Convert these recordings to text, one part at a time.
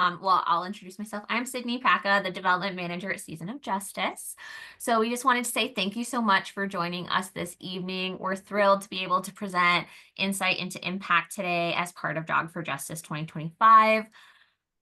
Well, I'll introduce myself. I'm Sydney Paca, the development manager at Season of Justice. So we just wanted to say thank you so much for joining us this evening. We're thrilled to be able to present insight into impact today as part of Jog for Justice 2025.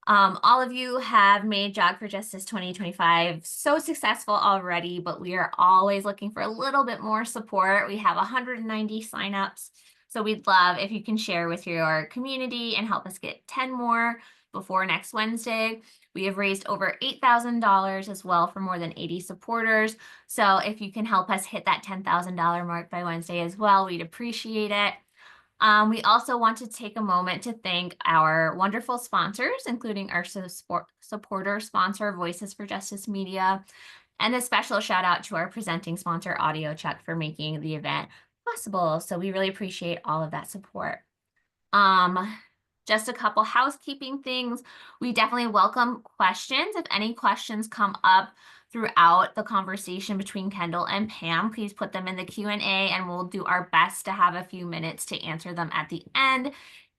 All of you have made Jog for Justice 2025 so successful already, but we are always looking for a little bit more support. We have 190 signups. So we'd love if you can share with your community and help us get 10 more before next Wednesday. We have raised over $8,000 as well for more than 80 supporters. So if you can help us hit that $10,000 mark by Wednesday as well, we'd appreciate it. We also want to take a moment to thank our wonderful sponsors, including our supporter sponsor, Voices for Justice Media, and a special shout out to our presenting sponsor, AudioChuck, for making the event possible. So we really appreciate all of that support. Just a couple housekeeping things. We definitely welcome questions. If any questions come up throughout the conversation between Kendall and Pam, please put them in the Q&A and we'll do our best to have a few minutes to answer them at the end.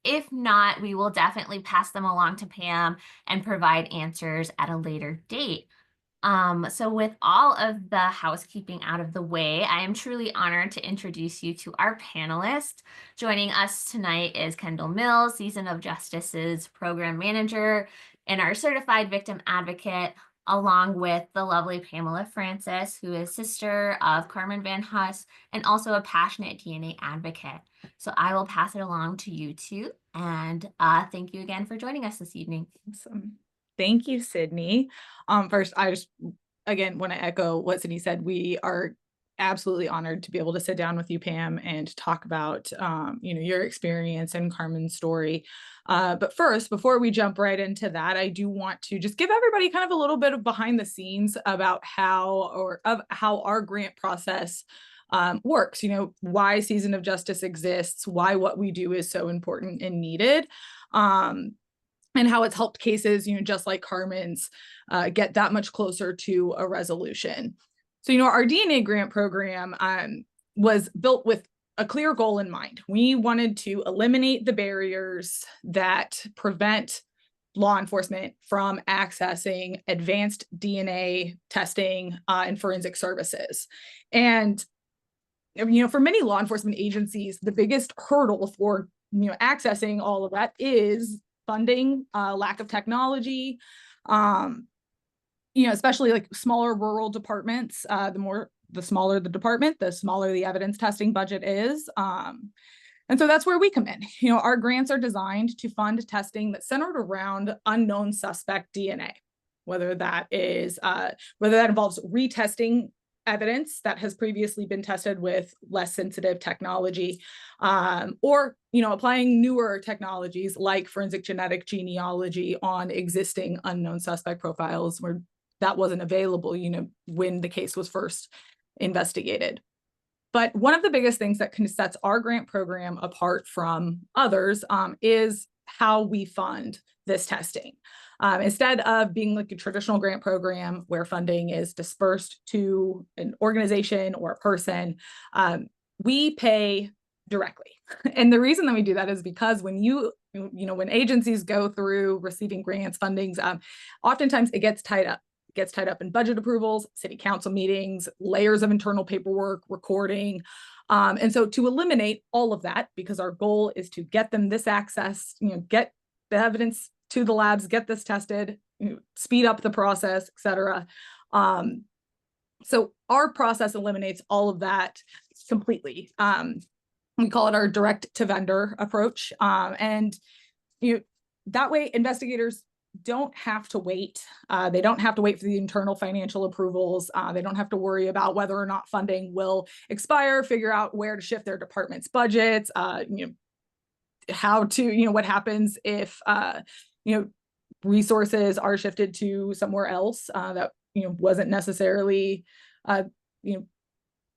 If not, we will definitely pass them along to Pam and provide answers at a later date. So with all of the housekeeping out of the way, I am truly honored to introduce you to our panelists. Joining us tonight is Kendall Mills, Season of Justice's program manager, and our certified victim advocate, along with the lovely Pamela Francis, who is sister of Carmen Van Huss and also a passionate DNA advocate. So I will pass it along to you two, and thank you again for joining us this evening. Awesome. Thank you, Sydney. First, I just, again, want to echo what Sydney said. We are absolutely honored to be able to sit down with you, Pam, and talk about, your experience and Carmen's story. But first, before we jump right into that, I do want to just give everybody kind of a little bit of behind the scenes about how our grant process works, why Season of Justice exists, why what we do is so important and needed. And how it's helped cases, just like Carmen's, get that much closer to a resolution. So, our DNA grant program was built with a clear goal in mind. We wanted to eliminate the barriers that prevent law enforcement from accessing advanced DNA testing and forensic services. And, for many law enforcement agencies, the biggest hurdle for, accessing all of that is funding, lack of technology, especially like smaller rural departments. The smaller the department, the smaller the evidence testing budget is. And so that's where we come in. Our grants are designed to fund testing that's centered around unknown suspect DNA, whether that involves retesting evidence that has previously been tested with less sensitive technology, or applying newer technologies like forensic genetic genealogy on existing unknown suspect profiles where that wasn't available when the case was first investigated. But one of the biggest things that sets our grant program apart from others is how we fund this testing. Instead of being like a traditional grant program where funding is dispersed to an organization or a person, we pay directly. And the reason that we do that is because when when agencies go through receiving grants, fundings, oftentimes it gets tied up. It gets tied up in budget approvals, city council meetings, layers of internal paperwork, recording. And so to eliminate all of that, because our goal is to get them this access, get the evidence to the labs, get this tested, speed up the process, et cetera. So our process eliminates all of that completely. We call it our direct to vendor approach. And that way investigators don't have to wait. They don't have to wait for the internal financial approvals. They don't have to worry about whether or not funding will expire, figure out where to shift their department's budgets, how to, what happens if, resources are shifted to somewhere else that, wasn't necessarily,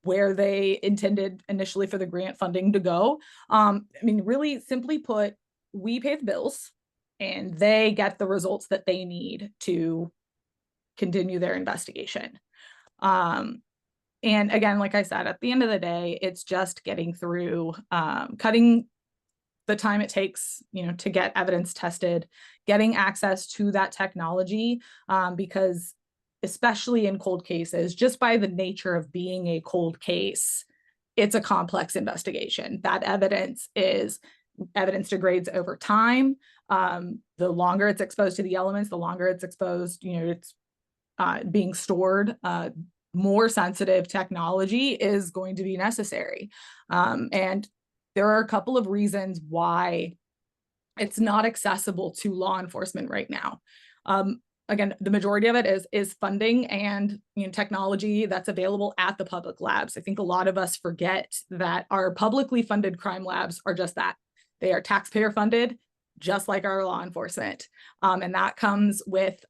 where they intended initially for the grant funding to go. Really simply put, we pay the bills and they get the results that they need to continue their investigation. And again, like I said, at the end of the day, it's just getting through, cutting the time it takes, to get evidence tested, getting access to that technology, because especially in cold cases, just by the nature of being a cold case, it's a complex investigation. That evidence degrades over time. The longer it's exposed to the elements, the longer it's exposed, it's being stored, more sensitive technology is going to be necessary. And there are a couple of reasons why it's not accessible to law enforcement right now. Again, the majority of it is funding and technology that's available at the public labs. I think a lot of us forget that our publicly funded crime labs are just that. They are taxpayer funded, just like our law enforcement. And that comes with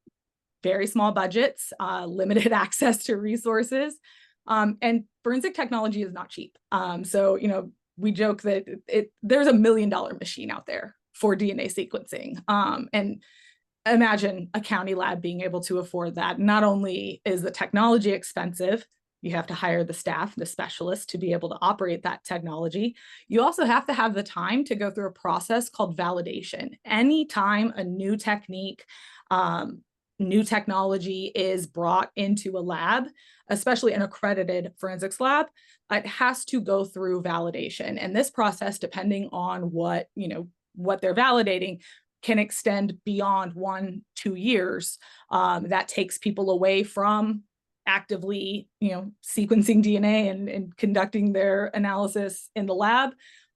very small budgets, limited access to resources, and forensic technology is not cheap. So, we joke that there's $1 million machine out there for DNA sequencing. And imagine a county lab being able to afford that. Not only is the technology expensive, you have to hire the staff, the specialists to be able to operate that technology. You also have to have the time to go through a process called validation. Anytime a new technique, new technology is brought into a lab, especially an accredited forensics lab, it has to go through validation. And this process, depending on what they're validating, can extend beyond 1-2 years. That takes people away from actively, sequencing DNA and conducting their analysis in the lab.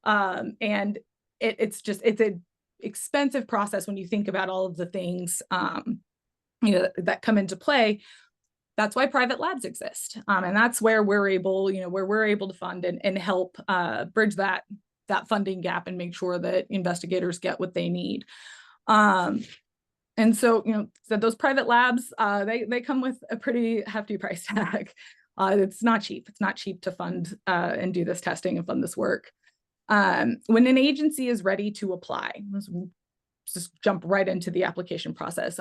And it's an expensive process when you think about all of the things that come into play. That's why private labs exist. And that's where we're able, to fund and help bridge that funding gap and make sure that investigators get what they need. And so, so those private labs, they come with a pretty hefty price tag. It's not cheap. It's not cheap to fund and do this testing and fund this work. When an agency is ready to apply, let's just jump right into the application process.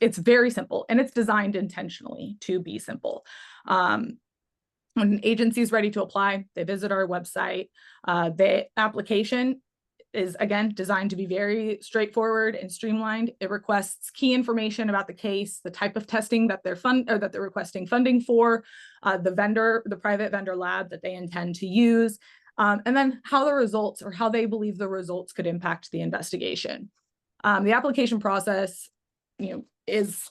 It's very simple, and it's designed intentionally to be simple. When an agency is ready to apply, they visit our website. The application is, again, designed to be very straightforward and streamlined. It requests key information about the case, the type of testing that they're requesting funding for, the private vendor lab that they intend to use, and then how the results, or how they believe the results, could impact the investigation. The application process, is,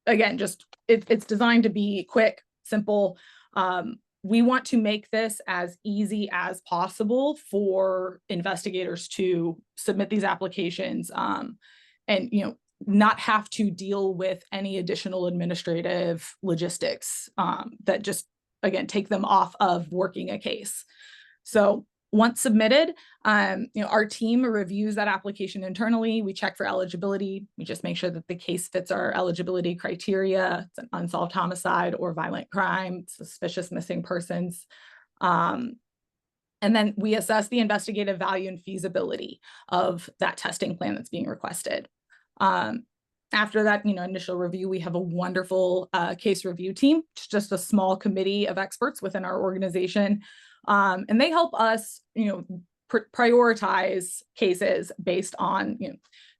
again, it's designed to be quick, simple. We want to make this as easy as possible for investigators to submit these applications, and not have to deal with any additional administrative logistics that just, again, take them off of working a case. So once submitted, our team reviews that application internally. We check for eligibility. We just make sure that the case fits our eligibility criteria. It's an unsolved homicide or violent crime, suspicious missing persons. And then we assess the investigative value and feasibility of that testing plan that's being requested. After that, initial review, we have a wonderful case review team. It's just a small committee of experts within our organization. And they help us, prioritize cases based on,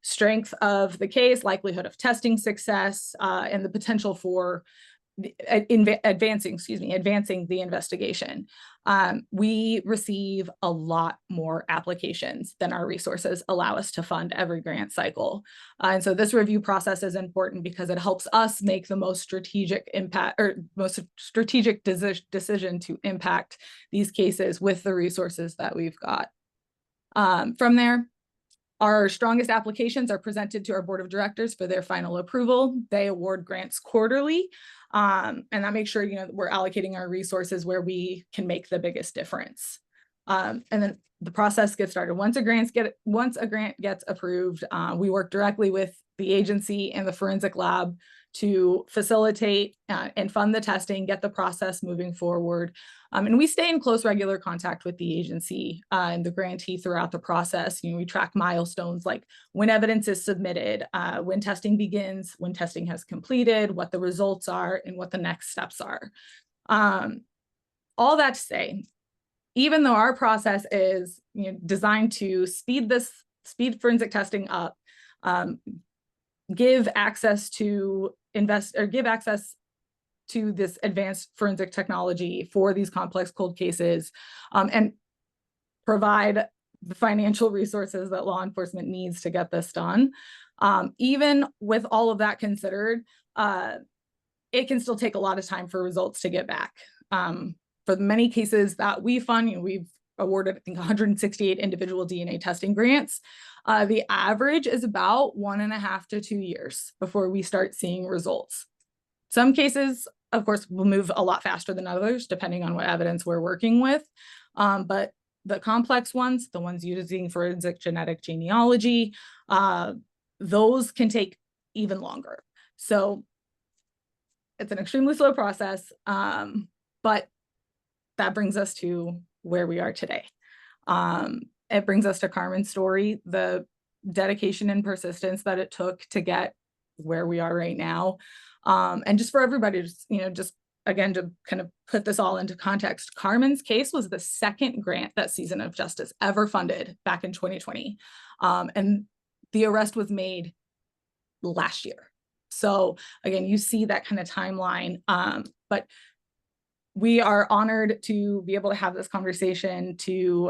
strength of the case, likelihood of testing success, and the potential for advancing the investigation. We receive a lot more applications than our resources allow us to fund every grant cycle. And so this review process is important because it helps us make the most strategic decision to impact these cases with the resources that we've got. From there, our strongest applications are presented to our board of directors for their final approval. They award grants quarterly, and that makes sure we're allocating our resources where we can make the biggest difference. And then the process gets started. Once a grant gets approved, we work directly with the agency and the forensic lab to facilitate and fund the testing, get the process moving forward. And we stay in close, regular contact with the agency and the grantee throughout the process. We track milestones like when evidence is submitted, when testing begins, when testing has completed, what the results are, and what the next steps are. All that to say, even though our process is designed to speed forensic testing up, give access to this advanced forensic technology for these complex cold cases, and provide the financial resources that law enforcement needs to get this done. Even with all of that considered, it can still take a lot of time for results to get back. For the many cases that we fund, we've awarded, I think, 168 individual DNA testing grants. The average is about 1.5 to 2 years before we start seeing results. Some cases, of course, will move a lot faster than others, depending on what evidence we're working with. But the complex ones, the ones using forensic genetic genealogy, those can take even longer. So it's an extremely slow process, but that brings us to where we are today. It brings us to Carmen's story, the dedication and persistence that it took to get where we are right now. And just for everybody, just again, to kind of put this all into context, Carmen's case was the second grant that Season of Justice ever funded back in 2020. And the arrest was made last year. So again, you see that kind of timeline, but we are honored to be able to have this conversation, to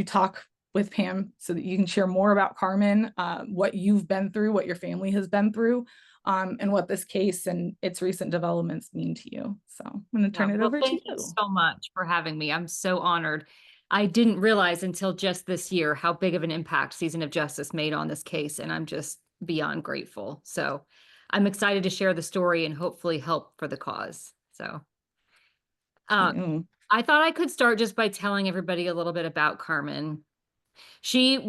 talk with Pam so that you can share more about Carmen, what you've been through, what your family has been through, and what this case and its recent developments mean to you. So I'm going to turn it over to you. Thank you so much for having me. I'm so honored. I didn't realize until just this year how big of an impact Season of Justice made on this case, and I'm just beyond grateful. So I'm excited to share the story and hopefully help for the cause. So I thought I could start just by telling everybody a little bit about Carmen. She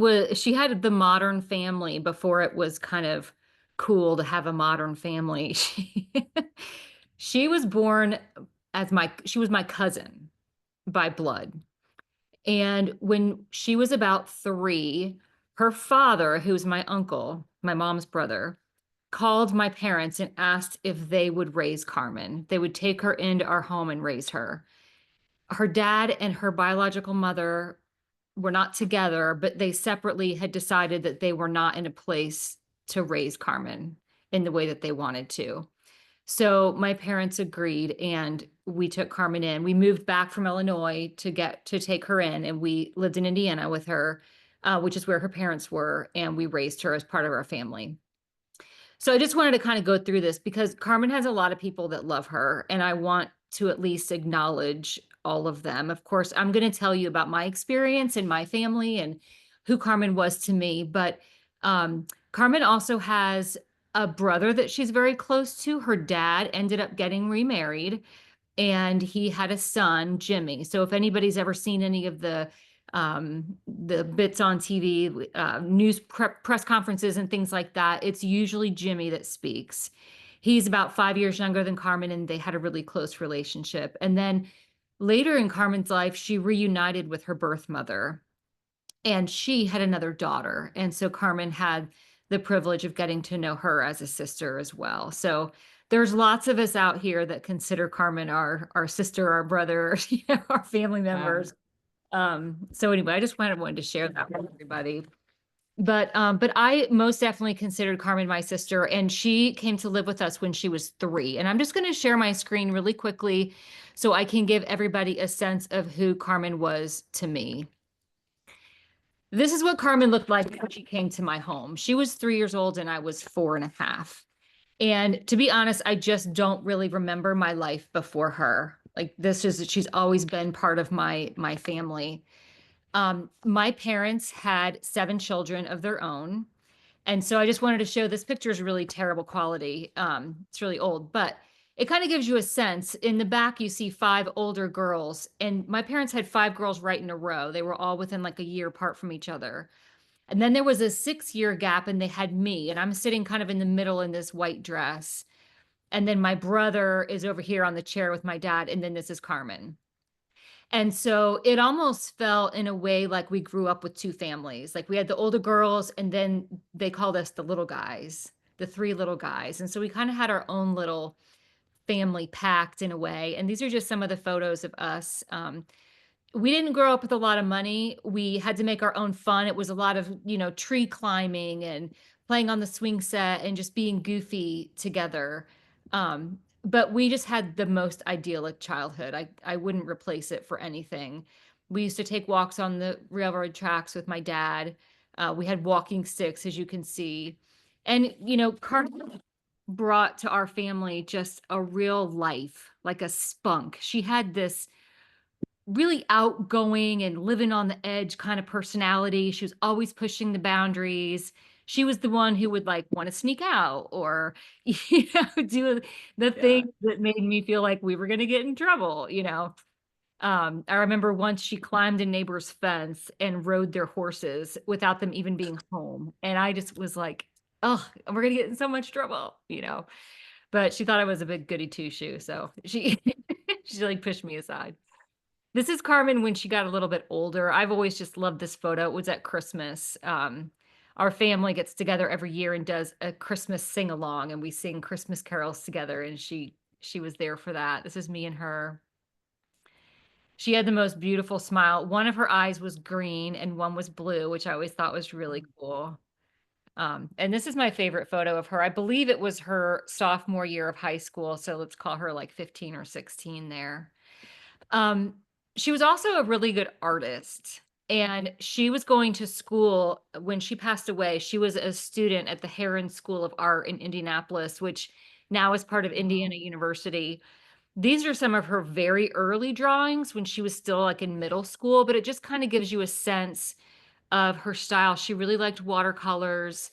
had the modern family before it was kind of cool to have a modern family. She was born as she was my cousin by blood. And when she was about 3, her father, who's my uncle, my mom's brother, called my parents and asked if they would raise Carmen. They would take her into our home and raise her. Her dad and her biological mother were not together, but they separately had decided that they were not in a place to raise Carmen in the way that they wanted to. So my parents agreed and we took Carmen in. We moved back from Illinois to take her in, and we lived in Indiana with her, which is where her parents were, and we raised her as part of our family. So I just wanted to kind of go through this because Carmen has a lot of people that love her, and I want to at least acknowledge all of them. Of course, I'm going to tell you about my experience and my family and who Carmen was to me, but Carmen also has a brother that she's very close to. Her dad ended up getting remarried, and he had a son, Jimmy. So if anybody's ever seen any of the bits on TV, news press conferences and things like that, it's usually Jimmy that speaks. He's about 5 years younger than Carmen, and they had a really close relationship. And then later in Carmen's life, she reunited with her birth mother, and she had another daughter. And so Carmen had the privilege of getting to know her as a sister as well. So there's lots of us out here that consider Carmen our sister, our brother, our family members. So anyway, I just wanted to share that with everybody. But I most definitely considered Carmen my sister, and she came to live with us when she was 3. And I'm just going to share my screen really quickly so I can give everybody a sense of who Carmen was to me. This is what Carmen looked like when she came to my home. She was 3 years old and I was 4.5. And to be honest, I just don't really remember my life before her. Like she's always been part of my family. My parents had 7 children of their own. And so I just wanted to show this picture is really terrible quality. It's really old, but it kind of gives you a sense. In the back, you see 5 older girls, and my parents had 5 girls right in a row. They were all within like a year apart from each other. And then there was a 6-year gap, and they had me, and I'm sitting kind of in the middle in this white dress. And then my brother is over here on the chair with my dad, and then this is Carmen. And so it almost felt in a way like we grew up with 2 families. Like we had the older girls, and then they called us the little guys, the 3 little guys. And so we kind of had our own little family pact in a way. And these are just some of the photos of us. we didn't grow up with a lot of money. We had to make our own fun. It was a lot of, tree climbing and playing on the swing set and just being goofy together. But we just had the most idyllic childhood. I wouldn't replace it for anything. We used to take walks on the railroad tracks with my dad. We had walking sticks, as you can see. And, Carmen brought to our family just a real life, like a spunk. She had this really outgoing and living on the edge kind of personality. She was always pushing the boundaries. She was the one who would like want to sneak out or, do the things that made me feel like we were going to get in trouble. I remember once she climbed a neighbor's fence and rode their horses without them even being home. And I just was like, oh, we're going to get in so much trouble. But she thought I was a big goody two shoe. So she, she like pushed me aside. This is Carmen when she got a little bit older. I've always just loved this photo. It was at Christmas. Our family gets together every year and does a Christmas sing along, and we sing Christmas carols together. And she was there for that. This is me and her. She had the most beautiful smile. One of her eyes was green and one was blue, which I always thought was really cool. And this is my favorite photo of her. I believe it was her sophomore year of high school. So let's call her like 15 or 16 there. She was also a really good artist, and she was going to school when she passed away. She was a student at the Heron School of Art in Indianapolis, which now is part of Indiana University. These are some of her very early drawings when she was still like in middle school, but it just kind of gives you a sense of her style. She really liked watercolors,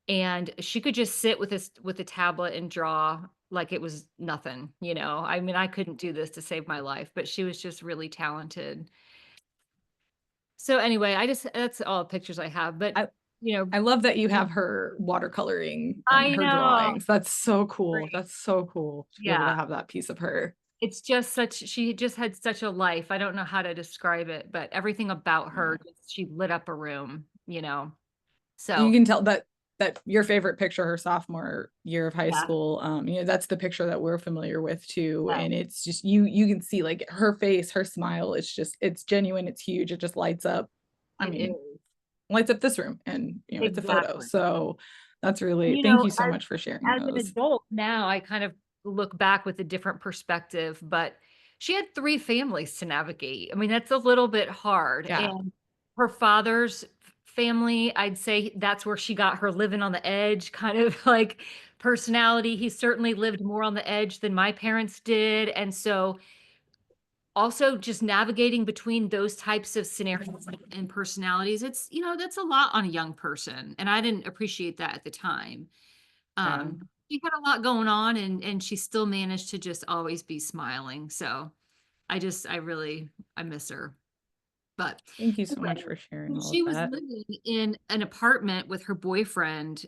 and she could just sit with a tablet and draw like it was nothing. I mean, I couldn't do this to save my life, but she was just really talented. So anyway, that's all the pictures I have, but I love that you have her watercoloring I and her know. drawings. That's so cool. Great. That's so cool to be able to have that piece of her. It's just she just had such a life. I don't know how to describe it, but everything about her, she lit up a room. So you can tell that your favorite picture, her sophomore year of high Yeah. school, that's the picture that we're familiar with too. Yeah. And it's just, you can see like her face, her smile, it's genuine, it's huge. It just lights up. Lights up this room and, it's a photo. Exactly. So that's really, thank you so much for sharing As an those. adult now, I kind of look back with a different perspective, but she had 3 families to navigate. I mean, that's a little bit hard. Yeah. And her father's family, I'd say that's where she got her living on the edge kind of like personality. He certainly lived more on the edge than my parents did. And so also just navigating between those types of scenarios and personalities, it's, that's a lot on a young person. And I didn't appreciate that at the time. She had a lot going on, and she still managed to just always be smiling. So I miss her. But thank you so much for sharing all she of was that. living in an apartment with her boyfriend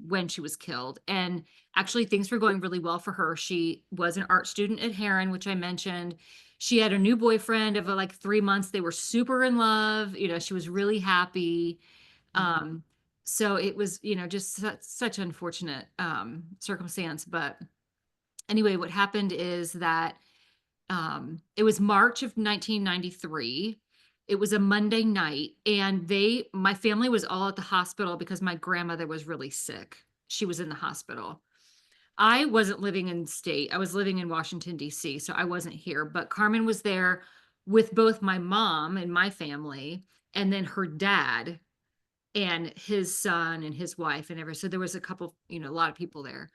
when she was killed. And actually things were going really well for her. She was an art student at Heron, which I mentioned. She had a new boyfriend of like 3 months. They were super in love. She was really happy. So it was, just such unfortunate circumstance. But anyway, what happened is that it was March of 1993. It was a Monday night, and my family was all at the hospital because my grandmother was really sick. She was in the hospital. I wasn't living in state. I was living in Washington, D.C., so I wasn't here. But Carmen was there with both my mom and my family, and then her dad and his son and his wife and everything. So there was a couple, a lot of people there.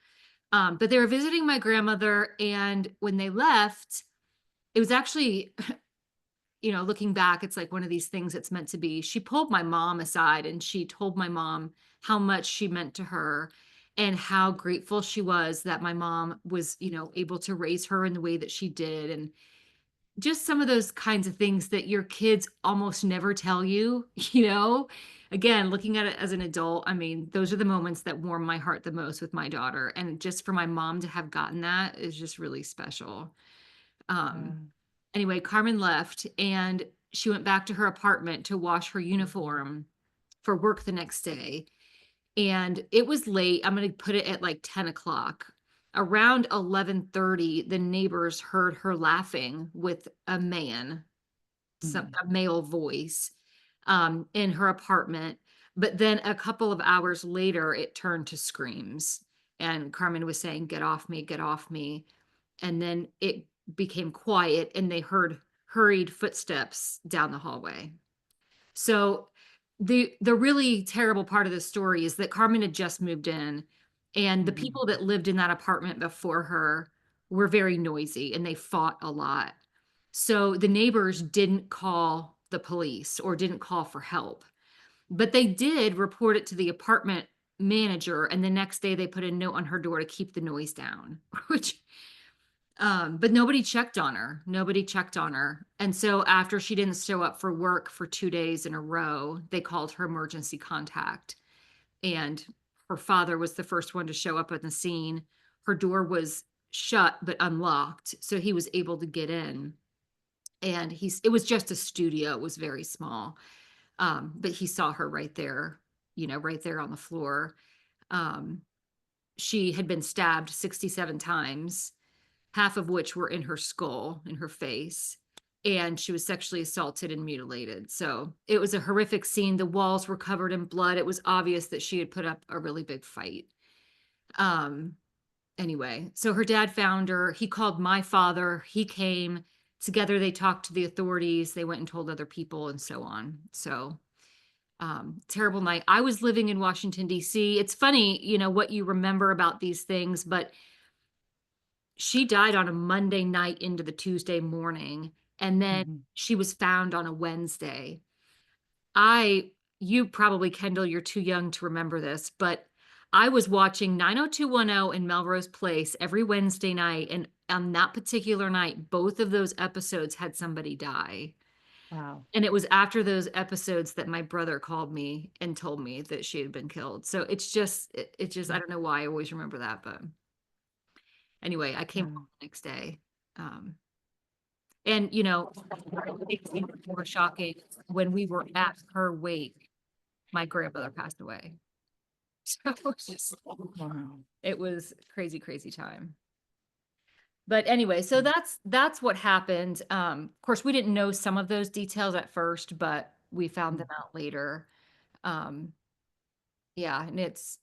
But they were visiting my grandmother, and when they left, it was actually, looking back, it's like one of these things that's meant to be. She pulled my mom aside and she told my mom how much she meant to her and how grateful she was that my mom was, able to raise her in the way that she did. And just some of those kinds of things that your kids almost never tell you, again, looking at it as an adult, I mean, those are the moments that warm my heart the most with my daughter. And just for my mom to have gotten that is just really special. Anyway, Carmen left and she went back to her apartment to wash her uniform for work the next day. And it was late. I'm going to put it at like 10 o'clock. Around 11:30, the neighbors heard her laughing with a man a male voice in her apartment. But then a couple of hours later, it turned to screams. And Carmen was saying, "Get off me, get off me." And then it became quiet and they heard hurried footsteps down the hallway. So the really terrible part of the story is that Carmen had just moved in, and the people that lived in that apartment before her were very noisy and they fought a lot. So the neighbors didn't call the police or didn't call for help, but they did report it to the apartment manager, and the next day they put a note on her door to keep the noise down, which but nobody checked on her. Nobody checked on her. And so after she didn't show up for work for 2 days in a row, they called her emergency contact. And her father was the first one to show up at the scene. Her door was shut but unlocked, so he was able to get in. And it was just a studio. It was very small. But he saw her right there, right there on the floor. She had been stabbed 67 times, half of which were in her skull, in her face, and she was sexually assaulted and mutilated. So it was a horrific scene. The walls were covered in blood. It was obvious that she had put up a really big fight. Anyway, so her dad found her. He called my father. He came. Together they talked to the authorities. They went and told other people and so on. So terrible night. I was living in Washington, D.C. It's funny, what you remember about these things, but she died on a Monday night into the Tuesday morning, and then she was found on a Wednesday. You probably, Kendall, you're too young to remember this, but I was watching 90210 in Melrose Place every Wednesday night, and on that particular night, both of those episodes had somebody die. Wow. And it was after those episodes that my brother called me and told me that she had been killed. So it's just, I don't know why I always remember that, but anyway, I came home the next day. And, more shocking, when we were at her wake, my grandmother passed away. So it was crazy, crazy time. But anyway, so that's what happened. Of course, we didn't know some of those details at first, but we found them out later. Yeah, and it's,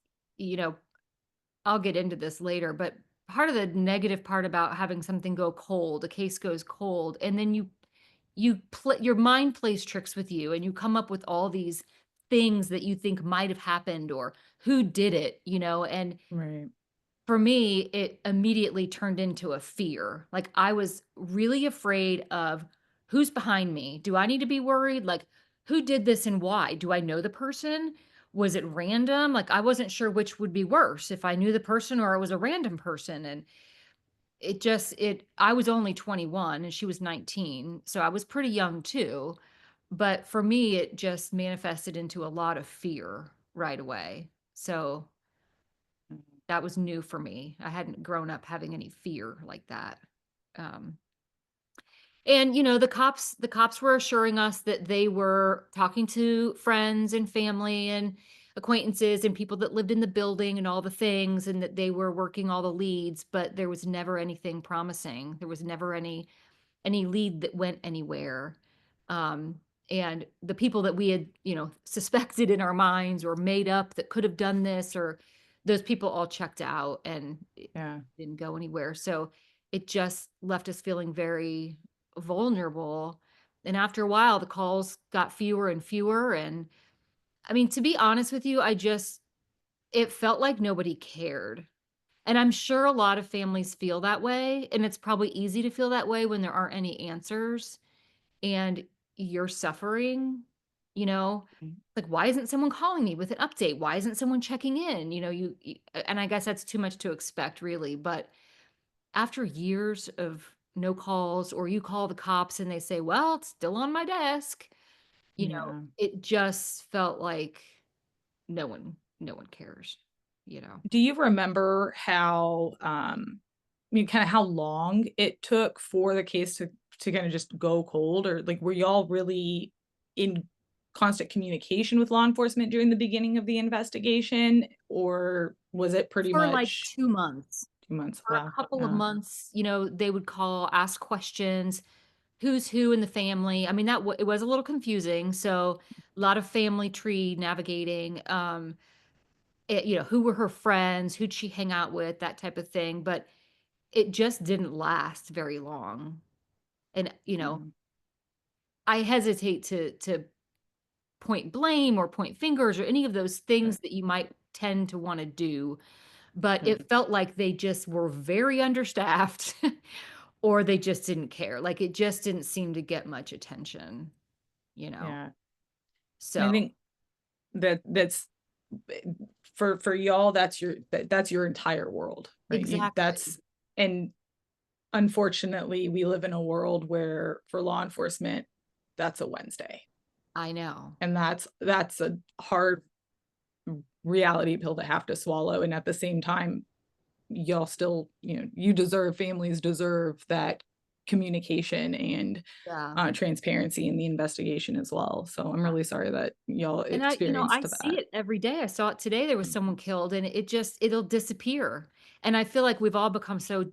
I'll get into this later, but part of the negative part about having something go cold, a case goes cold, and then your mind plays tricks with you, and you come up with all these things that you think might have happened or who did it, and Right. for me, it immediately turned into a fear. Like, I was really afraid of who's behind me. Do I need to be worried? Like, who did this and why? Do I know the person? Was it random? Like, I wasn't sure which would be worse, if I knew the person or it was a random person. And I was only 21 and she was 19. So I was pretty young too. But for me, it just manifested into a lot of fear right away. So that was new for me. I hadn't grown up having any fear like that. And the cops were assuring us that they were talking to friends and family and acquaintances and people that lived in the building and all the things, and that they were working all the leads, but there was never anything promising. There was never any lead that went anywhere. And the people that we had, suspected in our minds or made up that could have done this, or those people all checked out and didn't go anywhere. So it just left us feeling very vulnerable. And after a while, the calls got fewer and fewer. And I mean, to be honest with you, it felt like nobody cared. And I'm sure a lot of families feel that way. And it's probably easy to feel that way when there aren't any answers and you're suffering, like, why isn't someone calling me with an update? Why isn't someone checking in? And I guess that's too much to expect, really. But after years of no calls, or you call the cops and they say, well, it's still on my desk, it just felt like no one cares, Do you remember how, kind of how long it took for the case to kind of just go cold, or like, were y'all really in constant communication with law enforcement during the beginning of the investigation, or was it pretty for like much 2 months? 2 months? For a couple of months, they would call, ask questions. who's who in the family. I mean, it was a little confusing. So a lot of family tree navigating. Who were her friends, who'd she hang out with, that type of thing. But it just didn't last very long. And Mhm. I hesitate to point blame or point fingers or any of those Right. things that you might tend to want to do. But Right. it felt like they just were very understaffed or they just didn't care. Like it just didn't seem to get much attention, you know? Yeah. And I So think that's eh, for y'all, that's your entire world, right? exactly. And unfortunately, we live in a world where for law enforcement, that's a Wednesday. I know. And that's a hard reality pill to have to swallow. And at the same time, y'all still, families deserve that communication and Yeah. transparency in the investigation as well. So I'm really sorry that y'all And I experienced see that. it every day. I saw it today. There was Mm. someone killed and it'll disappear. And I feel like we've all become so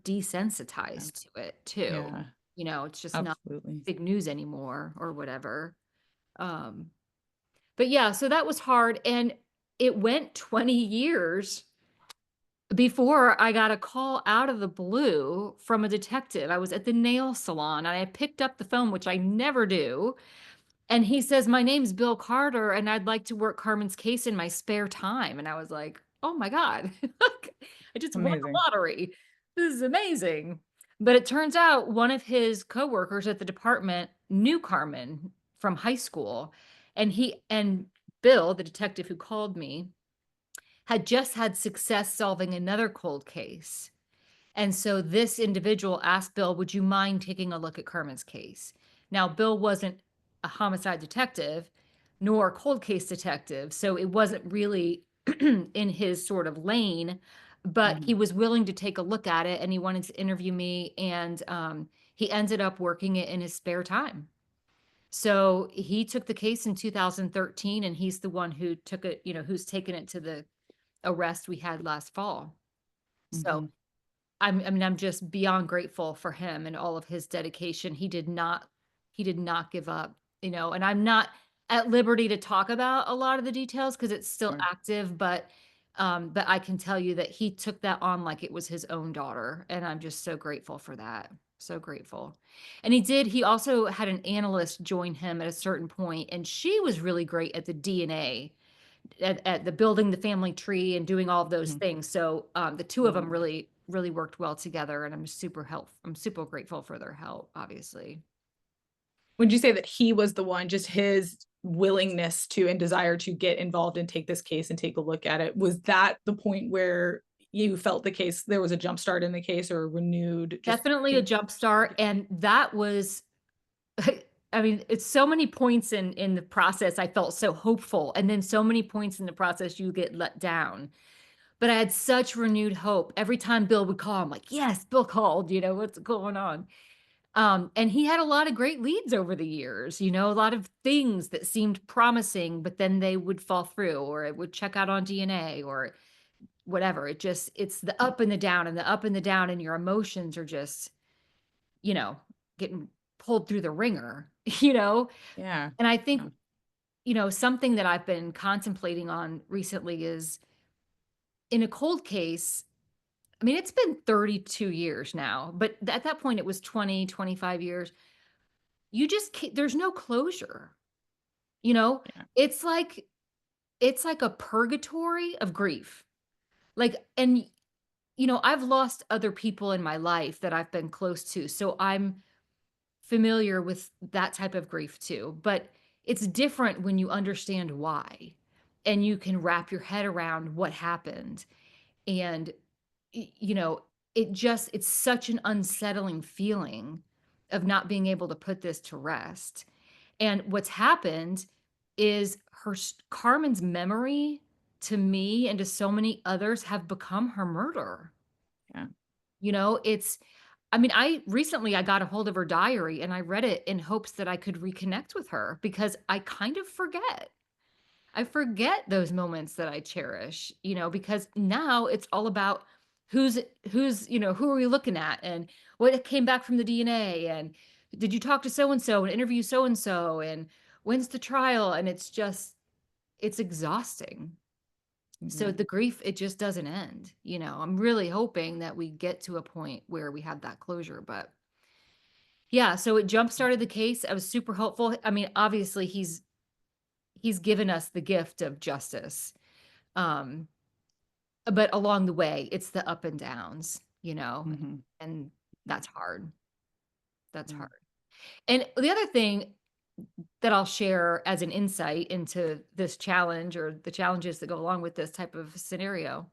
Yeah. desensitized to it too. Yeah, It's just not absolutely. big news anymore or whatever. Um, but yeah, so that was hard. And it went 20 years before I got a call out of the blue from a detective. I was at the nail salon and I picked up the phone, which I never do. And he says, "My name's Bill Carter, and I'd like to work Carmen's case in my spare time." And I was like, "Oh my God, like, I just won the Amazing. lottery. This is amazing." But it turns out one of his coworkers at the department knew Carmen from high school. And he and Bill, the detective who called me, had just had success solving another cold case. And so this individual asked Bill, "Would you mind taking a look at Carmen's case?" Now, Bill wasn't a homicide detective nor a cold case detective, so it wasn't really in his sort of lane, but he Mhm. was willing to take a look at it and he wanted to interview me. And he ended up working it in his spare time. So he took the case in 2013 and he's the one who took it, who's taken it to the arrest we had last fall. So Mhm. I'm just beyond grateful for him and all of his dedication. He did not give up, and I'm not at liberty to talk about a lot of the details because it's still Sure. active, but I can tell you that he took that on like it was his own daughter, and I'm just so grateful for that. So grateful. And he also had an analyst join him at a certain point, and she was really great at the DNA at the building the family tree and doing all of those Mhm. things. So the two of them Mhm. really, really worked well together, and I'm super grateful for their help, obviously. Would you say that he was the one, just his willingness to and desire to get involved and take this case and take a look at it, was that the point where you felt the case there was a jump start in the case or a renewed just Definitely a jump start, and that was I mean, it's so many points in the process I felt so hopeful, and then so many points in the process you get let down. But I had such renewed hope. Every time Bill would call, I'm like, "Yes, Bill called, what's going on?" And he had a lot of great leads over the years, a lot of things that seemed promising, but then they would fall through or it would check out on DNA or whatever. It's the up and the down and the up and the down, and your emotions are just, you know, getting pulled through the ringer, you know? Yeah. And I Yeah. think, something that I've been contemplating on recently is in a cold case. I mean, it's been 32 years now, but at that point it was 20, 25 years. You just can't, there's no closure. You know, Yeah. it's like it's like a purgatory of grief. Like, and I've lost other people in my life that I've been close to, so I'm familiar with that type of grief too. But it's different when you understand why and you can wrap your head around what happened. And y- you know, it's such an unsettling feeling of not being able to put this to rest. And what's happened is Carmen's memory to me and to so many others have become her murder. Yeah. I mean, I got a hold of her diary and I read it in hopes that I could reconnect with her because I kind of forget. I forget those moments that I cherish, because now it's all about who's, who are we looking at and what came back from the DNA and did you talk to so-and-so and interview so-and-so? And when's the trial? And it's exhausting. So Mhm. the grief, it just doesn't end. I'm really hoping that we get to a point where we have that closure, but yeah, so it jump started the case. I was super hopeful. I mean, obviously he's given us the gift of justice. Um, but along the way, it's the up and downs, Mhm. and that's hard. That's Yeah. hard. And the other thing that I'll share as an insight into this challenge or the challenges that go along with this type of scenario.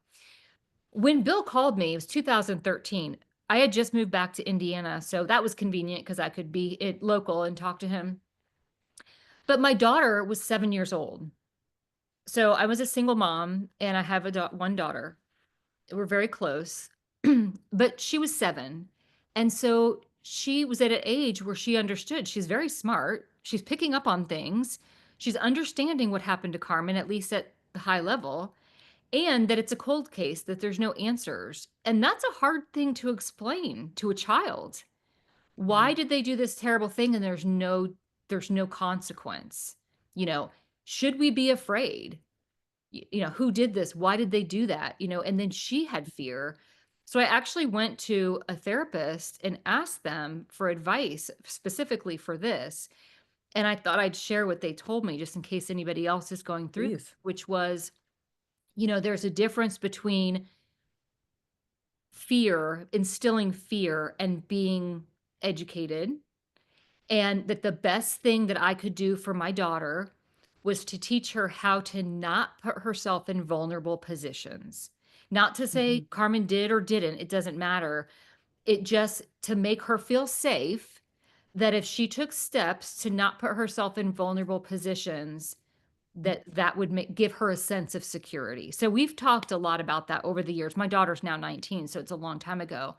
When Bill called me, it was 2013. I had just moved back to Indiana, so that was convenient because I could be local and talk to him. But my daughter was 7 years old. So I was a single mom and I have one daughter. We're very close, but she was 7. And so she was at an age where she understood. She's very smart. She's picking up on things. She's understanding what happened to Carmen, at least at the high level, and that it's a cold case, that there's no answers. And that's a hard thing to explain to a child. Why Mhm. did they do this terrible thing and there's no consequence? You know, should we be afraid? Who did this? Why did they do that? And then she had fear. So I actually went to a therapist and asked them for advice specifically for this. And I thought I'd share what they told me just in case anybody else is going through, Please. which was, there's a difference between fear, instilling fear, and being educated. And that the best thing that I could do for my daughter was to teach her how to not put herself in vulnerable positions. Not to say Mhm. Carmen did or didn't, it doesn't matter. It just to make her feel safe that if she took steps to not put herself in vulnerable positions, that would give her a sense of security. So we've talked a lot about that over the years. My daughter's now 19, so it's a long time ago.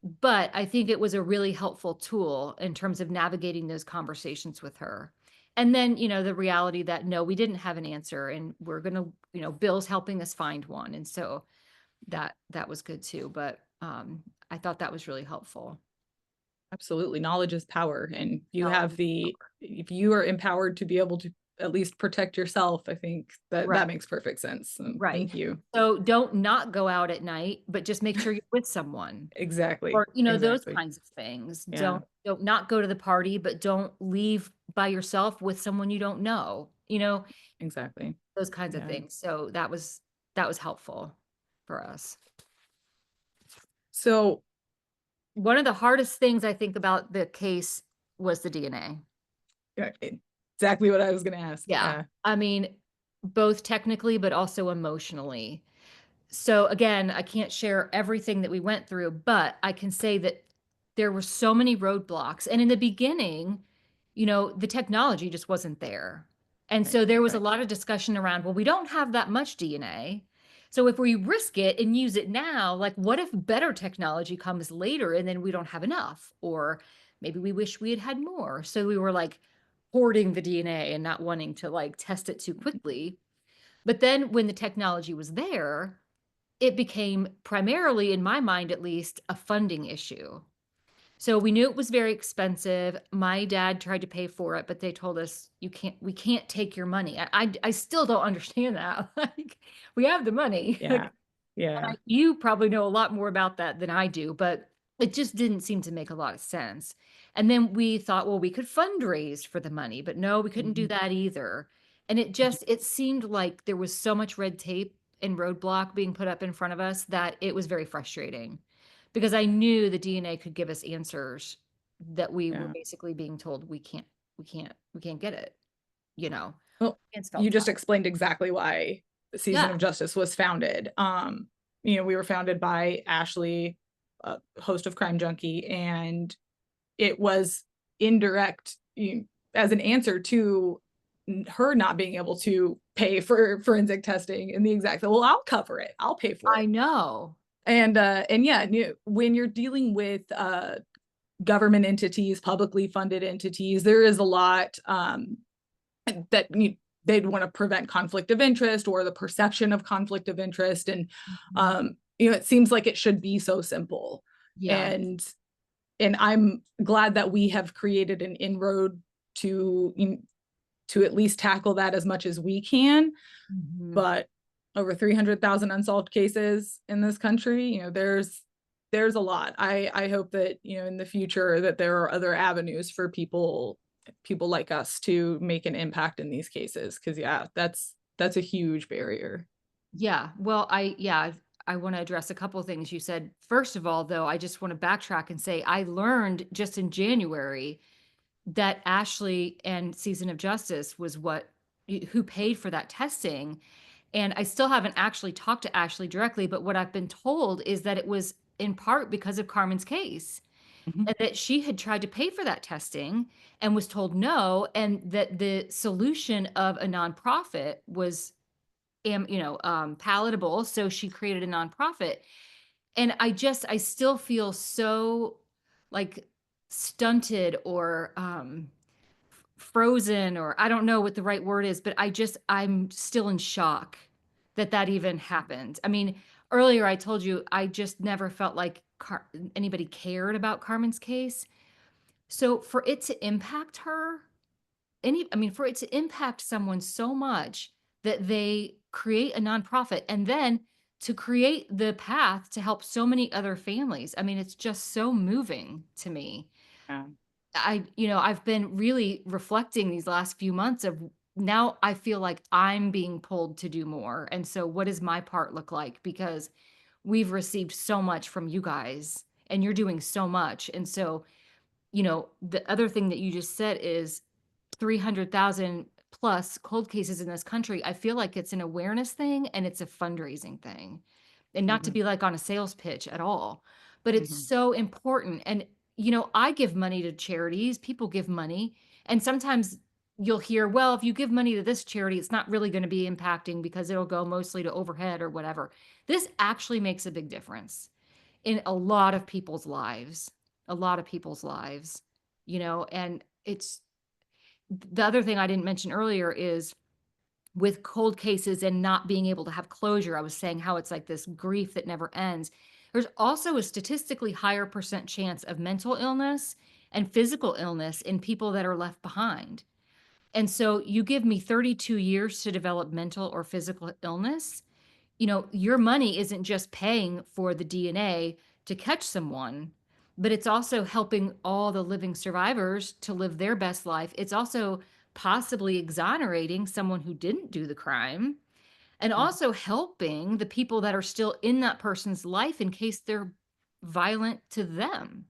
But I think it was a really helpful tool in terms of navigating those conversations with her. And then, the reality that no, we didn't have an answer and we're going to, Bill's helping us find one. And so that was good too. But I thought that was really helpful. Absolutely. Knowledge is power. And you Knowledge have is if you are empowered to be able to at least protect yourself, I think that right, that makes perfect sense. right. Thank you. So don't not go out at night, but just make sure you're with someone. Exactly. Or, those Exactly. kinds of things. Yeah, Don't not go to the party, but don't leave by yourself with someone you don't know. exactly. Those kinds of Yeah. things. So that was helpful for us. So One of the hardest things I think about the case was the DNA. yeah, exactly what I was going to ask. Yeah. Yeah. I mean, both technically, but also emotionally. So again, I can't share everything that we went through, but I can say that there were so many roadblocks. And in the beginning, the technology just wasn't there. And Right. so there was a Right. lot of discussion around, well, we don't have that much DNA. So if we risk it and use it now, like what if better technology comes later and then we don't have enough? Or maybe we wish we had had more. So we were like hoarding the DNA and not wanting to like test it too quickly. But then when the technology was there, it became primarily, in my mind at least, a funding issue. So we knew it was very expensive. My dad tried to pay for it, but they told us we can't take your money. I still don't understand that. Like we have the money. Yeah. Yeah. You probably know a lot more about that than I do, but it just didn't seem to make a lot of sense. And then we thought, well, we could fundraise for the money, but no, we couldn't do Mhm. that either. And it seemed like there was so much red tape and roadblock being put up in front of us that it was very frustrating because I knew the DNA could give us answers that we were Yeah. basically being told we can't get it, you know. Well, It's you felt just tough. explained exactly why the Season Yeah. of Justice was founded. We were founded by Ashley, host of Crime Junkie, and it was indirect as an answer to her not being able to pay for forensic testing and the exact, well, I'll cover it. I'll pay for I it. know. And yeah, when you're dealing with government entities, publicly funded entities, there is a lot that they'd want to prevent conflict of interest or the perception of conflict of interest. And, Mhm. it seems like it should be so simple. Yeah. And and I'm glad that we have created an inroad to at least tackle that as much as we can. Mhm. But over 300,000 unsolved cases in this country, there's a lot. I hope that, in the future that there are other avenues for people like us to make an impact in these cases. Cause yeah, that's a huge barrier. Yeah. Well, I want to address a couple of things you said. First of all, though, I just want to backtrack and say I learned just in January that Ashley and Season of Justice was who paid for that testing. And I still haven't actually talked to Ashley directly, but what I've been told is that it was in part because of Carmen's case, Mhm. and that she had tried to pay for that testing and was told no, and that the solution of a nonprofit was palatable. So she created a nonprofit. And I still feel so like stunted or frozen, or I don't know what the right word is, but I'm still in shock that that even happened. I mean, earlier I told you I just never felt like anybody cared about Carmen's case. So for it to impact her, for it to impact someone so much that they create a nonprofit and then to create the path to help so many other families. I mean, it's just so moving to me. Yeah. I've been really reflecting these last few months of now I feel like I'm being pulled to do more. And so what does my part look like? Because we've received so much from you guys and you're doing so much. And so, the other thing that you just said is 300,000 plus cold cases in this country. I feel like it's an awareness thing and it's a fundraising thing. And not to Mhm. be like on a sales pitch at all, but it's Mhm. so important. And, I give money to charities, people give money. And sometimes you'll hear, well, if you give money to this charity, it's not really going to be impacting because it'll go mostly to overhead or whatever. This actually makes a big difference in a lot of people's lives, a lot of people's lives, and it's the other thing I didn't mention earlier is with cold cases and not being able to have closure. I was saying how it's like this grief that never ends. There's also a statistically higher percent chance of mental illness and physical illness in people that are left behind. And so you give me 32 years to develop mental or physical illness, your money isn't just paying for the DNA to catch someone, but it's also helping all the living survivors to live their best life. It's also possibly exonerating someone who didn't do the crime and Mhm. also helping the people that are still in that person's life in case they're violent to them.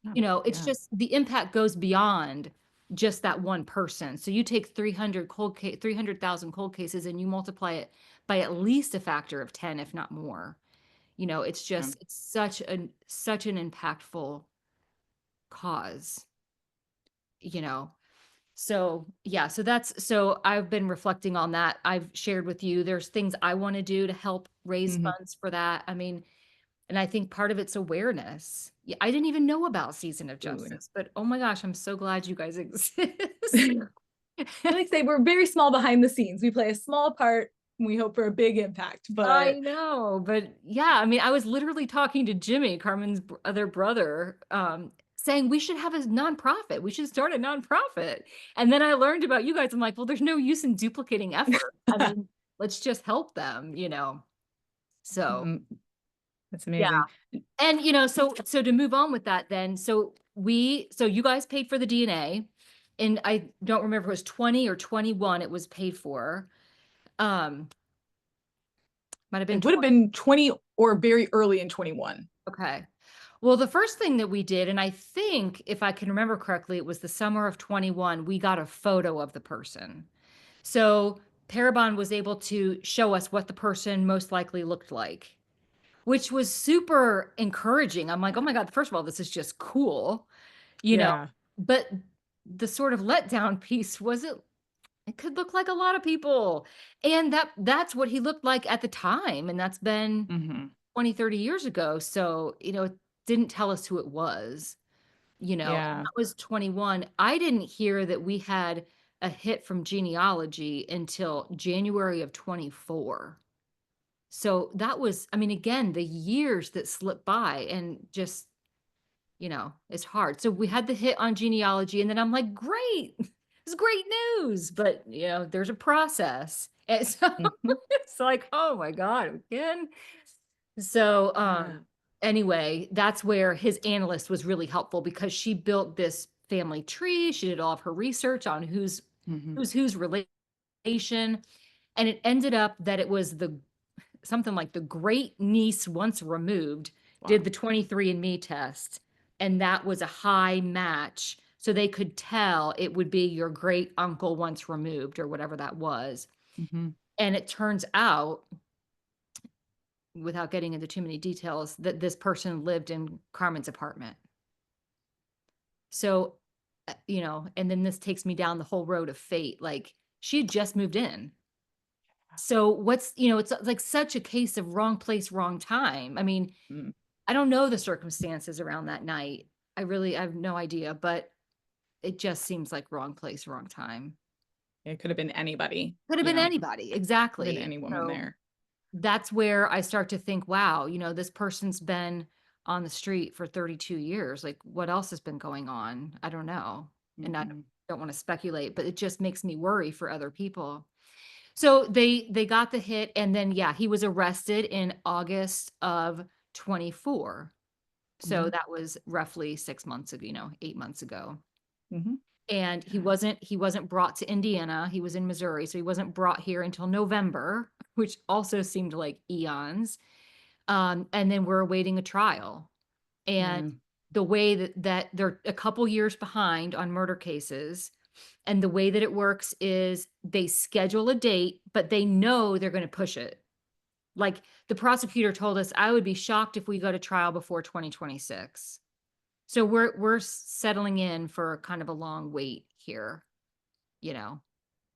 Yeah. It's Yeah. just the impact goes beyond just that one person. So you take 300,000 cold cases and you multiply it by at least a factor of 10, if not more. It's Yeah. just it's such an impactful cause, you know. So, yeah, so I've been reflecting on that. I've shared with you there's things I want to do to help raise Mhm. funds for that. I mean, and I think part of it's awareness. Yeah, I didn't even know about Season of Absolutely. Justice, but oh my gosh, I'm so glad you guys exist. Like I say, we're very small behind the scenes. We play a small part and we hope for a big impact. I But know, but yeah, I mean, I was literally talking to Jimmy, Carmen's other brother, saying we should have a nonprofit. We should start a nonprofit. And then I learned about you guys. I'm like, well, there's no use in duplicating effort. I mean, let's just help them. So Mhm. That's yeah. amazing. And so to move on with that then, so you guys paid for the DNA, and I don't remember if it was 20 or 21 it was paid for. Um, might have been It would have 20. been 20 or very early in 21. Okay. Well, the first thing that we did, and I think if I can remember correctly, it was the summer of 21, we got a photo of the person. So Parabon was able to show us what the person most likely looked like, which was super encouraging. I'm like, oh my God, first of all, this is just cool, you know, Yeah. but the sort of letdown piece was it could look like a lot of people. And that's what he looked like at the time. And that's been Hmm. 20, 30 years ago. So, it didn't tell us who it was, and Yeah. that was 21. I didn't hear that we had a hit from genealogy until January of 24. So that was, I mean, again, the years that slipped by and just is hard. So we had the hit on genealogy, and then I'm like, great, it's great news, but there's a process. And so Mhm. it's like, oh my God, again. So anyway, that's where his analyst was really helpful because she built this family tree. She did all of her research on Mhm. whose relation. And it ended up that it was something like the great niece once removed did Wow. the 23andMe test, and that was a high match. So they could tell it would be your great uncle once removed or whatever that was. Mhm. And it turns out, without getting into too many details, that this person lived in Carmen's apartment. So, and then this takes me down the whole road of fate. Like she had just moved in. So it's like such a case of wrong place, wrong time. I mean, Mm. I don't know the circumstances around that night. I have no idea, but it just seems like wrong place, wrong time. It could have been anybody, Could have been anybody. could have been Exactly. any woman So there. that's where I start to think, wow, this person's been on the street for 32 years. Like what else has been going on? I don't know. And I Mhm. don't want to speculate, but it just makes me worry for other people. So they got the hit, and then yeah, he was arrested in August of 24. So Mhm. that was roughly 6 months ago, 8 months ago. Mhm. And he wasn't brought to Indiana. He was in Missouri, so he wasn't brought here until November, which also seemed like eons. And then we're awaiting a trial. And Yeah. the way that they're a couple years behind on murder cases, and the way that it works is they schedule a date, but they know they're going to push it. Like the prosecutor told us, I would be shocked if we go to trial before 2026. So we're settling in for kind of a long wait here, you know.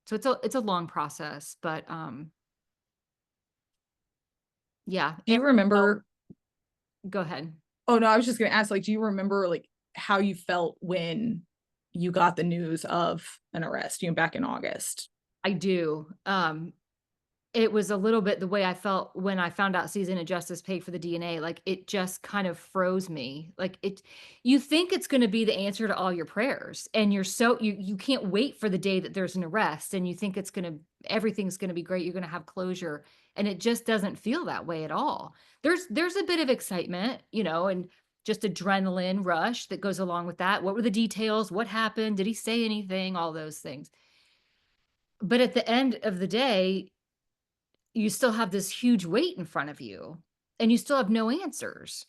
So it's a long process, but yeah. Do you Oh, remember go ahead. Oh, no, I was just gonna ask, like, do you remember, like, how you felt when you got the news of an arrest, back in August? I do. It was a little bit the way I felt when I found out Season of Justice paid for the DNA. Like it just kind of froze me. Like you think it's going to be the answer to all your prayers, and you can't wait for the day that there's an arrest, and you think everything's going to be great. You're going to have closure, and it just doesn't feel that way at all. There's a bit of excitement, and just adrenaline rush that goes along with that. What were the details? What happened? Did he say anything? All those things. But at the end of the day, you still have this huge weight in front of you, and you still have no answers,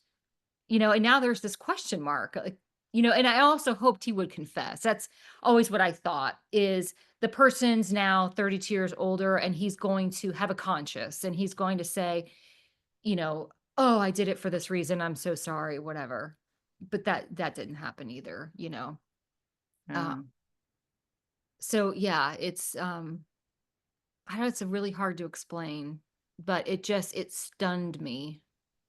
and now there's this question mark, like, and I also hoped he would confess. That's always what I thought is the person's now 32 years older, and he's going to have a conscience, and he's going to say, you know, oh, I did it for this reason. I'm so sorry, whatever. But that didn't happen either, Uh, Um, so yeah, I know it's really hard to explain, but it stunned me.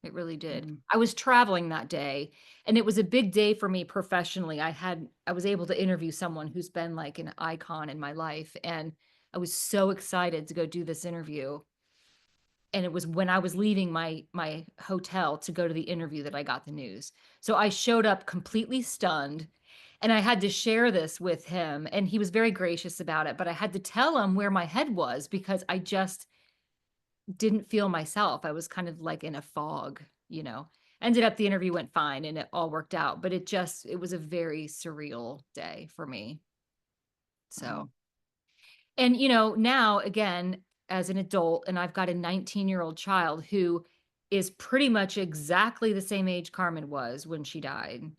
It really did. mm, I was traveling that day, and it was a big day for me professionally. I was able to interview someone who's been like an icon in my life, and I was so excited to go do this interview. And it was when I was leaving my hotel to go to the interview that I got the news. So I showed up completely stunned, and I had to share this with him, and he was very gracious about it, but I had to tell him where my head was because I just didn't feel myself. I was kind of like in a fog. Ended up the interview went fine and it all worked out, but it was a very surreal day for me. So, wow. and now again, as an adult, and I've got a 19-year-old child who is pretty much exactly the same age Carmen was when she died.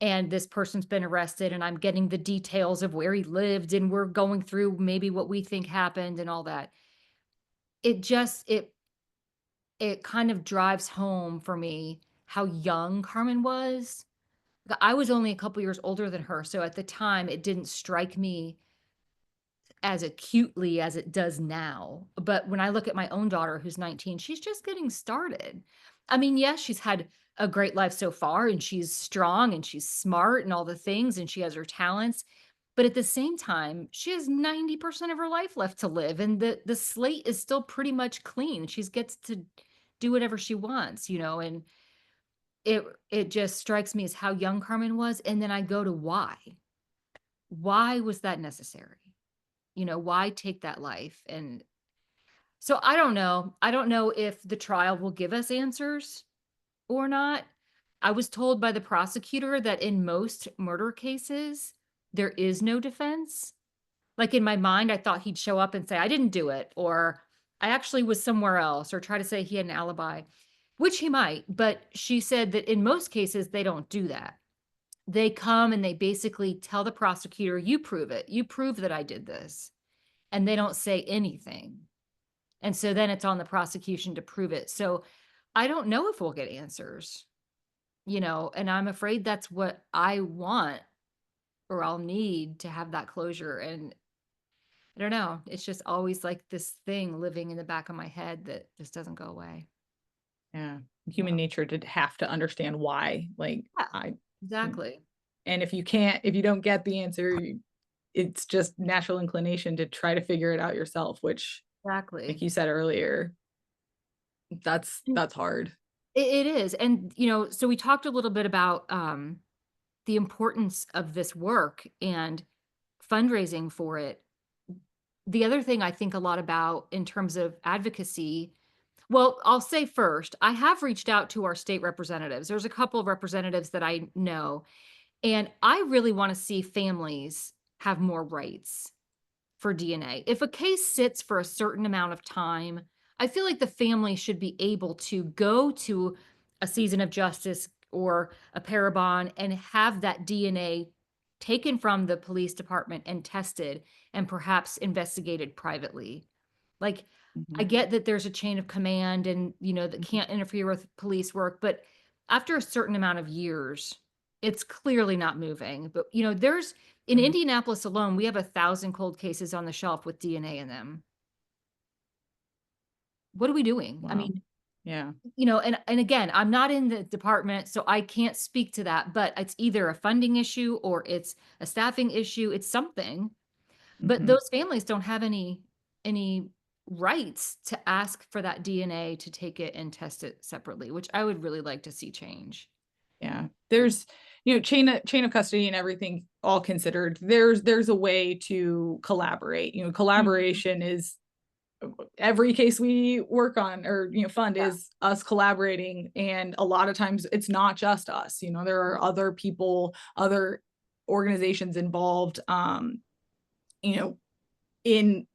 And this person's been arrested, and I'm getting the details of where he lived, and we're going through maybe what we think happened and all that. It kind of drives home for me how young Carmen was. I was only a couple years older than her, so at the time it didn't strike me as acutely as it does now. But when I look at my own daughter who's 19, she's just getting started. I mean, yes, she's had a great life so far, and she's strong and she's smart and all the things, and she has her talents. But at the same time, she has 90% of her life left to live, and the slate is still pretty much clean. She gets to do whatever she wants, and it just strikes me as how young Carmen was, and then I go to why. Why was that necessary? You know, why take that life? And so I don't know. I don't know if the trial will give us answers or not. I was told by the prosecutor that in most murder cases, there is no defense. Like in my mind, I thought he'd show up and say, I didn't do it, or I actually was somewhere else, or try to say he had an alibi, which he might. But she said that in most cases, they don't do that. They come and they basically tell the prosecutor, you prove it. You prove that I did this. And they don't say anything. And so then it's on the prosecution to prove it. So I don't know if we'll get answers, you know, and I'm afraid that's what I want or I'll need to have that closure. And I don't know. It's just always like this thing living in the back of my head that just doesn't go away. Yeah. Human nature to have to understand why, like, Yeah, exactly. and if you don't get the answer, it's just natural inclination to try to figure it out yourself, which, Exactly. like you said earlier, that's hard. It is. And, you know, so we talked a little bit about the importance of this work and fundraising for it. The other thing I think a lot about in terms of advocacy, well, I'll say first, I have reached out to our state representatives. There's a couple of representatives that I know, and I really want to see families have more rights for DNA. If a case sits for a certain amount of time, I feel like the family should be able to go to a season of justice or a Parabon and have that DNA taken from the police department and tested and perhaps investigated privately. Like, I Mhm. get that there's a chain of command and, you know, that can't interfere with police work, but after a certain amount of years, it's clearly not moving. But, you know, there's in Right. Indianapolis alone, we have 1,000 cold cases on the shelf with DNA in them. What are we doing? I Wow. mean, Yeah. you know, and again, I'm not in the department, so I can't speak to that, but it's either a funding issue or it's a staffing issue. It's something. But Mhm. those families don't have any rights to ask for that DNA to take it and test it separately, which I would really like to see change. Yeah. There's, chain of custody and everything all considered, there's a way to collaborate. Mhm. Collaboration is every case we work on or fund Yeah, is us collaborating, and a lot of times it's not just us. There are other people, other organizations involved, you know in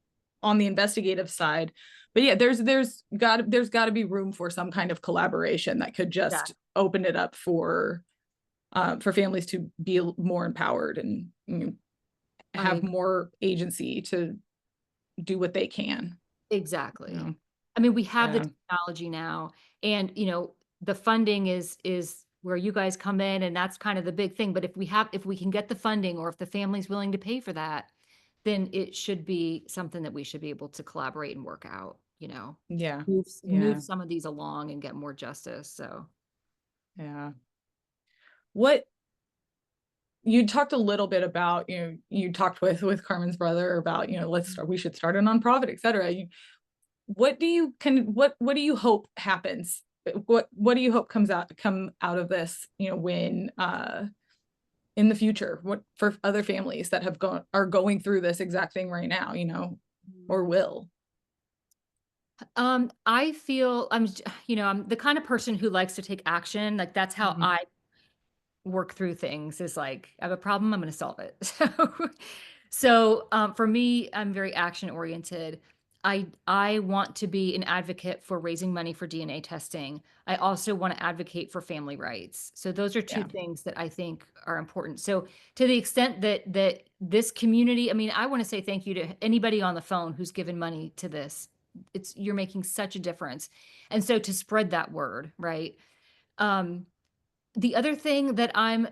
on the investigative side. But yeah, there's got to be room for some kind of collaboration that could yeah, just open it up for families to be more empowered and I have agree. more agency to do what they can. you Exactly. know I mean, we have the yeah. technology now, and, you know, the funding is where you guys come in, and that's kind of the big thing. But if we can get the funding or if the family's willing to pay for that, then it should be something that we should be able to collaborate and work out, you know, Yeah. move Yeah. some of these along and get more justice. So, Yeah. What you talked a little bit about, you talked with Carmen's brother about, we should start a nonprofit, etc. What do you hope happens? What do you hope come out of this, when in the future, what for other families that are going through this exact thing right now, or will? I feel you know, I'm the kind of person who likes to take action. Like that's how Mhm. I work through things is like, I have a problem, I'm going to solve it. For me, I'm very action oriented. I want to be an advocate for raising money for DNA testing. I also want to advocate for family rights. So those are two Yeah. things that I think are important. So to the extent that this community, I mean, I want to say thank you to anybody on the phone who's given money to this. You're making such a difference. And so to spread that word, right? Um, the other thing that I'm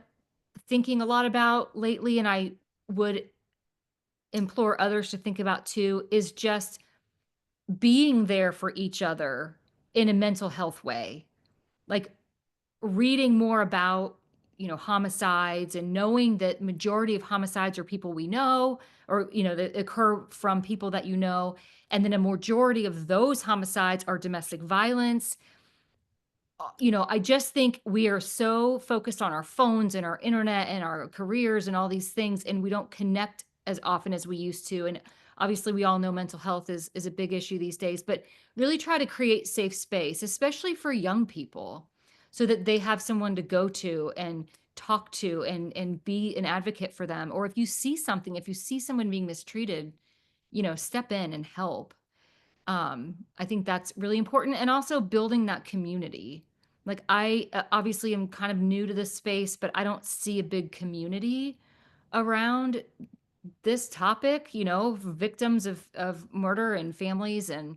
thinking a lot about lately, and I would implore others to think about too, is just being there for each other in a mental health way. Like reading more about, you know, homicides and knowing that majority of homicides are people we know or, you know, that occur from people that you know. And then a majority of those homicides are domestic violence. you know, I just think we are so focused on our phones and our internet and our careers and all these things, and we don't connect as often as we used to. And obviously, we all know mental health is a big issue these days, but really try to create safe space, especially for young people, so that they have someone to go to and talk to and be an advocate for them. Or if you see something, if you see someone being mistreated, you know, step in and help. I think that's really important, and also building that community. Like I obviously am kind of new to this space, but I don't see a big community around this topic, you know, victims of murder and families and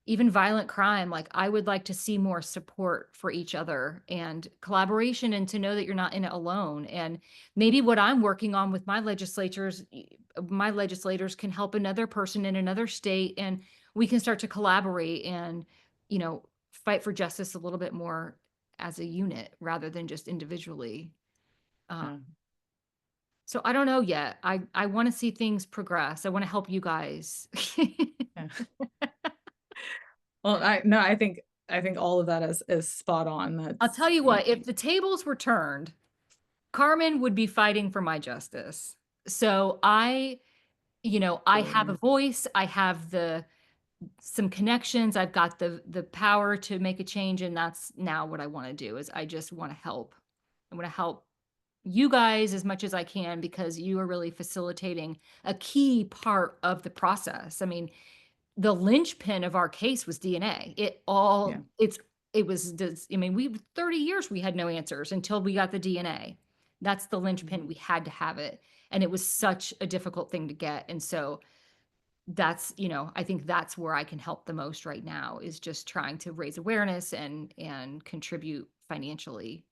even violent crime. Like I would like to see more support for each other and collaboration, and to know that you're not in it alone. And maybe what I'm working on with my legislators can help another person in another state, and we can start to collaborate and, you know, fight for justice a little bit more as a unit rather than just individually. Um, so I don't know yet. I want to see things progress. I want to help you guys. Yeah. Well, I think all of that is spot on. I'll tell you what, if the tables were turned, Carmen would be fighting for my justice. So you know, I have a voice, I have some connections, I've got the power to make a change, and that's now what I want to do. Is I just want to help. I want to help you guys as much as I can, because you are really facilitating a key part of the process. I mean, the linchpin of our case was DNA. Yeah. I mean, 30 years we had no answers until we got the DNA. That's the linchpin. We had to have it. And it was such a difficult thing to get. And so that's, you know, I think that's where I can help the most right now, is just trying to raise awareness and contribute financially,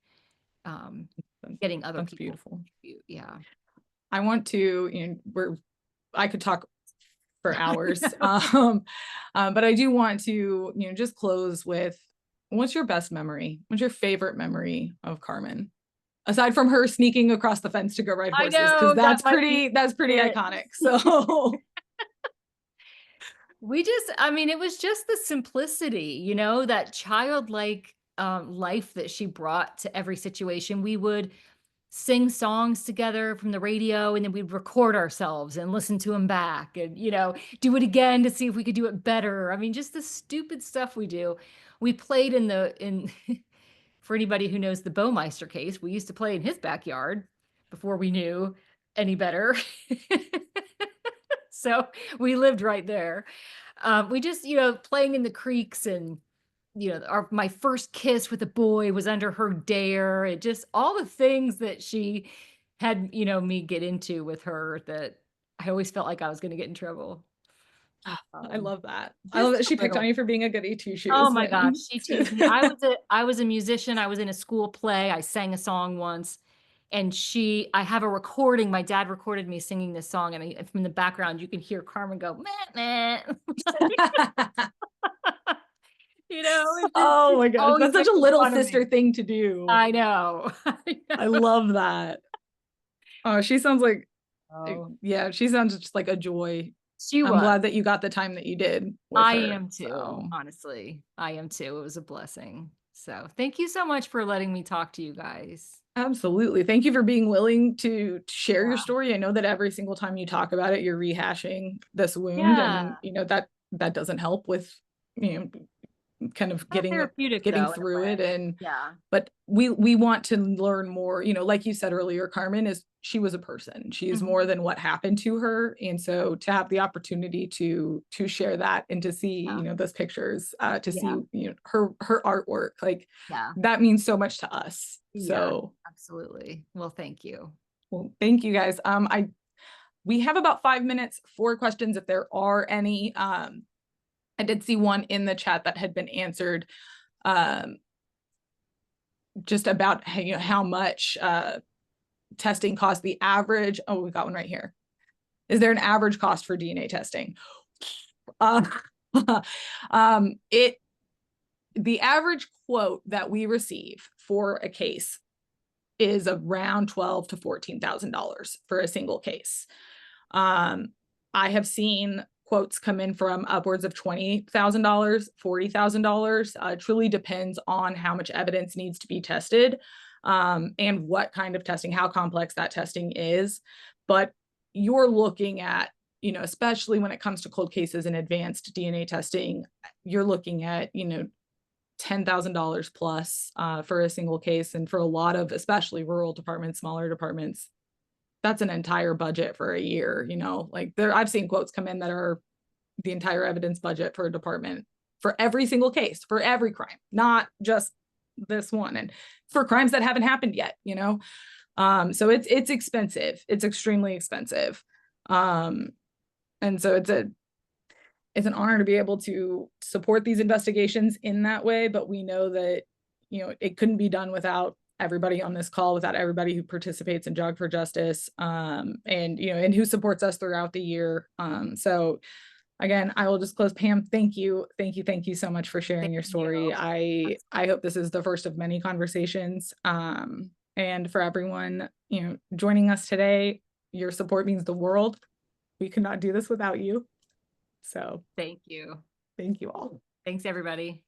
getting other That's people to beautiful. contribute. Yeah. I want to, I could talk for hours. But I do want to, just close with, what's your best memory? What's your favorite memory of Carmen? Aside from her sneaking across the fence to go ride I horses, know, because that might be that's pretty it. iconic. So I mean, it was just the simplicity, you know, that childlike life that she brought to every situation. We would sing songs together from the radio, and then we'd record ourselves and listen to them back, and, you know, do it again to see if we could do it better. I mean, just the stupid stuff we do. We played in for anybody who knows the Baumeister case, we used to play in his backyard before we knew any better. So we lived right there. We just, you know, playing in the creeks, and, you know, my first kiss with a boy was under her dare. It just, all the things that she had, you know, me get into with her, that I always felt like I was going to get in trouble. I love that. I Just love that a she picked little. on you for being a goody two shoes. Oh my gosh, she teased me. I was a musician. I was in a school play. I sang a song once, and I have a recording. My dad recorded me singing this song, and from the background you can hear Carmen go, meh, meh. You know, Oh my gosh, always that's such a making little fun of me. sister thing to do. I know. I love that. Oh, she sounds like, Oh, yeah, she sounds just like a joy. she I'm was. glad that you got the time that you did with I her. am too, So honestly. I am too. It was a blessing. So thank you so much for letting me talk to you guys. absolutely. Thank you for being willing to share your Yeah. story. I know that every single time you talk about it, you're rehashing this wound, Yeah. and that doesn't help with, kind of Not therapeutic though, in a through way. it. And Yeah. but we want to learn more, like you said earlier, Carmen she was a person. She's more than what happened to her. And so to have the opportunity to share that, and to see, Yeah. those pictures, to see, Yeah. her artwork, like, Yeah. that means so much to us. Yeah, So, absolutely. Well, thank you. well, thank you guys. We have about 5 minutes for questions, if there are any. I did see one in the chat that had been answered, just about how much testing costs. The average, oh, we got one right here. Is there an average cost for DNA testing? The average quote that we receive for a case is around $12,000 to $14,000 for a single case. I have seen quotes come in from upwards of $20,000, $40,000. Truly depends on how much evidence needs to be tested, and what kind of testing, how complex that testing is. But you're looking at, you know, especially when it comes to cold cases and advanced DNA testing, you're looking at, you know, $10,000 plus for a single case. And for a lot of, especially rural departments, smaller departments, that's an entire budget for a year, you know, like I've seen quotes come in that are the entire evidence budget for a department for every single case, for every crime, not just this one, and for crimes that haven't happened yet, you know. So it's expensive. It's extremely expensive. And so it's an honor to be able to support these investigations in that way, but we know that, you know, it couldn't be done without everybody on this call, without everybody who participates in Jog for Justice, and, you know, and who supports us throughout the year. So again, I will just close. Pam, thank you so much for sharing your story. I hope this is the first of many conversations. And for everyone, you know, joining us today, your support means the world. We could not do this without you. So Thank you. thank you all. Thanks, everybody.